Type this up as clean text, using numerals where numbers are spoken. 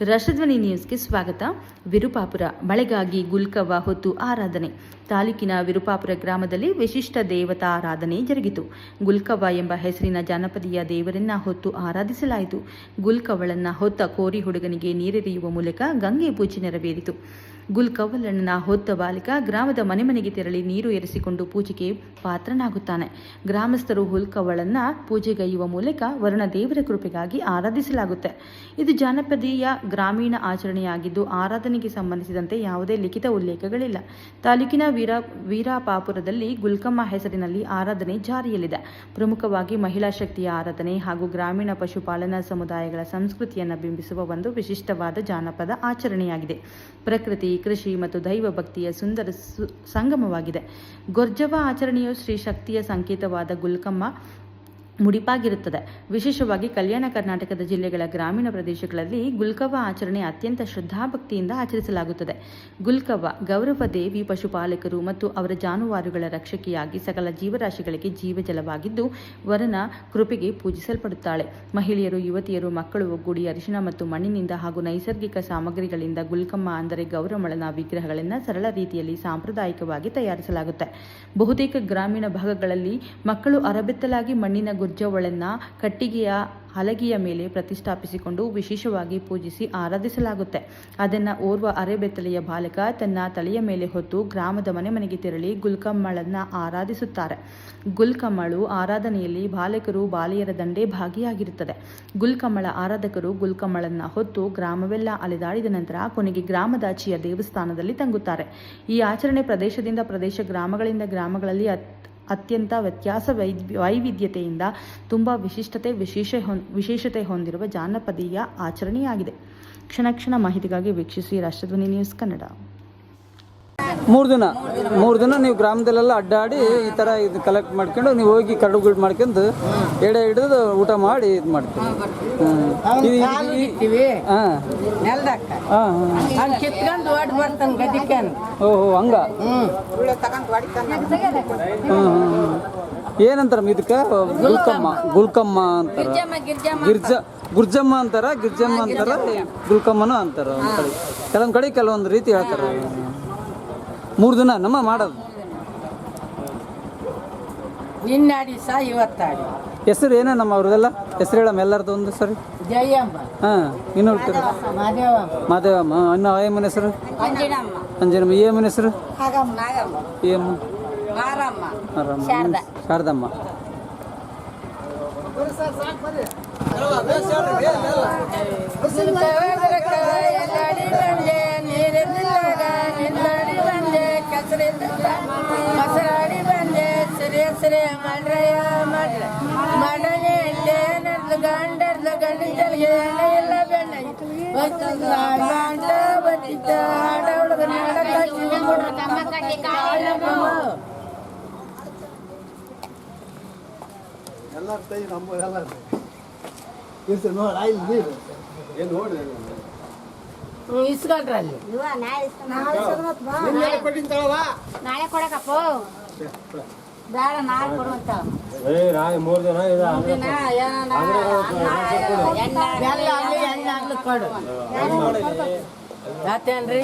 ರಾಷ್ಟ್ರಧ್ವನಿ ನ್ಯೂಸ್ಗೆ ಸ್ವಾಗತ. ವಿರುಪಾಪುರ ಮಳೆಗಾಗಿ ಗುಲ್ಕವ್ವ ಹೊತ್ತು ಆರಾಧನೆ. ತಾಲೂಕಿನ ವಿರುಪಾಪುರ ಗ್ರಾಮದಲ್ಲಿ ವಿಶಿಷ್ಟ ದೇವತಾ ಆರಾಧನೆ ಜರುಗಿತು. ಗುಲ್ಕವ್ವ ಎಂಬ ಹೆಸರಿನ ಜಾನಪದೀಯ ದೇವರನ್ನ ಹೊತ್ತು ಆರಾಧಿಸಲಾಯಿತು. ಗುಲ್ಕವ್ವಳನ್ನ ಹೊತ್ತ ಕೋರಿ ಹುಡುಗನಿಗೆ ನೀರೆರೆಯುವ ಮೂಲಕ ಗಂಗೆ ಪೂಜೆ ನೆರವೇರಿತು. ಗುಲ್ಕವ್ವಳನ್ನ ಹೊತ್ತ ಬಾಲಕ ಗ್ರಾಮದ ಮನೆ ಮನೆಗೆ ತೆರಳಿ ನೀರು ಎರಸಿಕೊಂಡು ಪೂಜೆಗೆ ಪಾತ್ರನಾಗುತ್ತಾನೆ. ಗ್ರಾಮಸ್ಥರು ಗುಲ್ಕವ್ವಳನ್ನ ಪೂಜೆಗೈಯುವ ಮೂಲಕ ವರುಣ ದೇವರ ಕೃಪೆಗಾಗಿ ಆರಾಧಿಸಲಾಗುತ್ತೆ. ಇದು ಜಾನಪದೀಯ ಗ್ರಾಮೀಣ ಆಚರಣೆಯಾಗಿದ್ದು ಆರಾಧನೆಗೆ ಸಂಬಂಧಿಸಿದಂತೆ ಯಾವುದೇ ಲಿಖಿತ ಉಲ್ಲೇಖಗಳಿಲ್ಲ. ತಾಲೂಕಿನ ವೀರಾಪಾಪುರದಲ್ಲಿ ಗುಲ್ಕಮ್ಮ ಹೆಸರಿನಲ್ಲಿ ಆರಾಧನೆ ಜಾರಿಯಲ್ಲಿದೆ. ಪ್ರಮುಖವಾಗಿ ಮಹಿಳಾ ಶಕ್ತಿಯ ಆರಾಧನೆ ಹಾಗೂ ಗ್ರಾಮೀಣ ಪಶುಪಾಲನಾ ಸಮುದಾಯಗಳ ಸಂಸ್ಕೃತಿಯನ್ನು ಬಿಂಬಿಸುವ ಒಂದು ವಿಶಿಷ್ಟವಾದ ಜಾನಪದ ಆಚರಣೆಯಾಗಿದೆ. ಪ್ರಕೃತಿ, ಕೃಷಿ ಮತ್ತು ದೈವ ಭಕ್ತಿಯ ಸುಂದರ ಸಂಗಮವಾಗಿದೆ. ಗೊರ್ಜವ್ವ ಆಚರಣೆಯು ಶ್ರೀ ಶಕ್ತಿಯ ಸಂಕೇತವಾದ ಗುಲ್ಕಮ್ಮ ಮುಡಿಪಾಗಿರುತ್ತದೆ. ವಿಶೇಷವಾಗಿ ಕಲ್ಯಾಣ ಕರ್ನಾಟಕದ ಜಿಲ್ಲೆಗಳ ಗ್ರಾಮೀಣ ಪ್ರದೇಶಗಳಲ್ಲಿ ಗುಲ್ಕವ್ವ ಆಚರಣೆ ಅತ್ಯಂತ ಶ್ರದ್ಧಾಭಕ್ತಿಯಿಂದ ಆಚರಿಸಲಾಗುತ್ತದೆ. ಗುಲ್ಕವ್ವ ಗೌರವ ದೇವಿ ಪಶುಪಾಲಕರು ಮತ್ತು ಅವರ ಜಾನುವಾರುಗಳ ರಕ್ಷಕಿಯಾಗಿ ಸಕಲ ಜೀವರಾಶಿಗಳಿಗೆ ಜೀವಜಲವಾಗಿದ್ದು ವರನ ಕೃಪೆಗೆ ಪೂಜಿಸಲ್ಪಡುತ್ತಾಳೆ. ಮಹಿಳೆಯರು, ಯುವತಿಯರು, ಮಕ್ಕಳು ಒಗ್ಗೂಡಿ ಅರಿಶಿಣ ಮತ್ತು ಮಣ್ಣಿನಿಂದ ಹಾಗೂ ನೈಸರ್ಗಿಕ ಸಾಮಗ್ರಿಗಳಿಂದ ಗುಲ್ಕಮ್ಮ ಅಂದರೆ ಗೌರಮ್ಮಳನ ವಿಗ್ರಹಗಳನ್ನು ಸರಳ ರೀತಿಯಲ್ಲಿ ಸಾಂಪ್ರದಾಯಿಕವಾಗಿ ತಯಾರಿಸಲಾಗುತ್ತೆ. ಬಹುತೇಕ ಗ್ರಾಮೀಣ ಭಾಗಗಳಲ್ಲಿ ಮಕ್ಕಳು ಅರಬೆತ್ತಲಾಗಿ ಮಣ್ಣಿನ ಗುರ್ಜವ್ವಳನ್ನ ಕಟ್ಟಿಗೆಯ ಹಲಗೆಯ ಮೇಲೆ ಪ್ರತಿಷ್ಠಾಪಿಸಿಕೊಂಡು ವಿಶೇಷವಾಗಿ ಪೂಜಿಸಿ ಆರಾಧಿಸಲಾಗುತ್ತೆ. ಅದನ್ನು ಓರ್ವ ಅರೆಬೆತ್ತಲೆಯ ಬಾಲಕ ತನ್ನ ತಲೆಯ ಮೇಲೆ ಹೊತ್ತು ಗ್ರಾಮದ ಮನೆ ಮನೆಗೆ ತೆರಳಿ ಗುಲ್ಕಮ್ಮಳನ್ನ ಆರಾಧಿಸುತ್ತಾರೆ. ಗುಲ್ಕಮ್ಮಳು ಆರಾಧನೆಯಲ್ಲಿ ಬಾಲಕರು, ಬಾಲೆಯರ ದಂಡೇ ಭಾಗಿಯಾಗಿರುತ್ತದೆ. ಗುಲ್ಕಮ್ಮಳ ಆರಾಧಕರು ಗುಲ್ಕಮ್ಮಳನ್ನ ಹೊತ್ತು ಗ್ರಾಮವೆಲ್ಲ ಅಲೆದಾಡಿದ ನಂತರ ಕೊನೆಗೆ ಗ್ರಾಮದಾಚಿಯ ದೇವಸ್ಥಾನದಲ್ಲಿ ತಂಗುತ್ತಾರೆ. ಈ ಆಚರಣೆ ಪ್ರದೇಶದಿಂದ ಪ್ರದೇಶ, ಗ್ರಾಮಗಳಿಂದ ಗ್ರಾಮಗಳಲ್ಲಿ ಅತ್ಯಂತ ವ್ಯತ್ಯಾಸ ವೈವಿಧ್ಯತೆಯಿಂದ ತುಂಬ ವಿಶೇಷತೆ ಹೊಂದಿರುವ ಜಾನಪದೀಯ ಆಚರಣೆಯಾಗಿದೆ. ಕ್ಷಣ ಕ್ಷಣ ಮಾಹಿತಿಗಾಗಿ ವೀಕ್ಷಿಸಿ ರಾಷ್ಟ್ರಧ್ವನಿ ನ್ಯೂಸ್ ಕನ್ನಡ. ಮೂರು ದಿನ ನೀವು ಗ್ರಾಮದಲ್ಲೆಲ್ಲ ಅಡ್ಡಾಡಿ ಈ ಥರ ಇದು ಕಲೆಕ್ಟ್ ಮಾಡ್ಕೊಂಡು ನೀವು ಹೋಗಿ ಕಡುಗುಡ್ ಮಾಡ್ಕೊಂಡು ಎಡೆ ಹಿಡಿದು ಊಟ ಮಾಡಿ ಇದು ಮಾಡ್ತೀವಿ. ಓಹೋ, ಹಂಗ. ಏನಂತಾರ ಇದಕ್ಕೆ? ಗುಲ್ಕಮ್ಮ ಅಂತಾರ, ಗುರ್ಜಮ್ಮ ಅಂತಾರ, ಗಿರ್ಜಮ್ಮ ಅಂತಾರ, ಗುಲ್ಕಮ್ಮನೂ ಅಂತಾರ. ಕೆಲವೊಂದು ಕಡೆ ಕೆಲವೊಂದು ರೀತಿ ಹೇಳ್ತಾರೆ. 3 ದಿನ ನಮ್ಮ ಮಾಡೋದು. ನಿನ್ನಾಡಿ ಸಹ ಇವತ್ತಾಡಿ. ಹೆಸರು ಏನೇ ನಮ್ಮ ಅವ್ರದೆಲ್ಲ ಹೆಸರು ಹೇಳಮ್ಮ ಎಲ್ಲರದ್ದು ಒಂದು ಸರಿ. ಜಯಮ್ಮ. ಹಾಂ, ಇನ್ನು ಮಾದೇವಮ್ಮ. ಇನ್ನು ಏಮನ ಹೆಸರು? ಅಂಜನಮ್ಮ. ಏಮನ ಹೆಸರು? ಏಮ ಶಾರದಮ್ಮ. ಮಸರಾಡಿ ಬಂದೆ ಸಿರೆ ಮಾಡ್ರಯ್ಯ ಮಾಡ್ರ ಮಾಡನೆ ಗಂಡರ್ದ ಗಂಡಿಗೆ ಎಲ್ಲ ಬೆಣ್ಣ ಗಂಡ ಬಂದಿದ್ದ ಆಡ ಹುಡುಗ ಇಸ್ಕೊಂಡ್ರಲ್ಲಿ ನಾಳೆ ಕೊಡಕಪ್ಪ ಬೇಡ, ನಾಳೆ ಕೊಡುವಂತ. ಕೊಡು ಯಾತೇನ್ರಿ?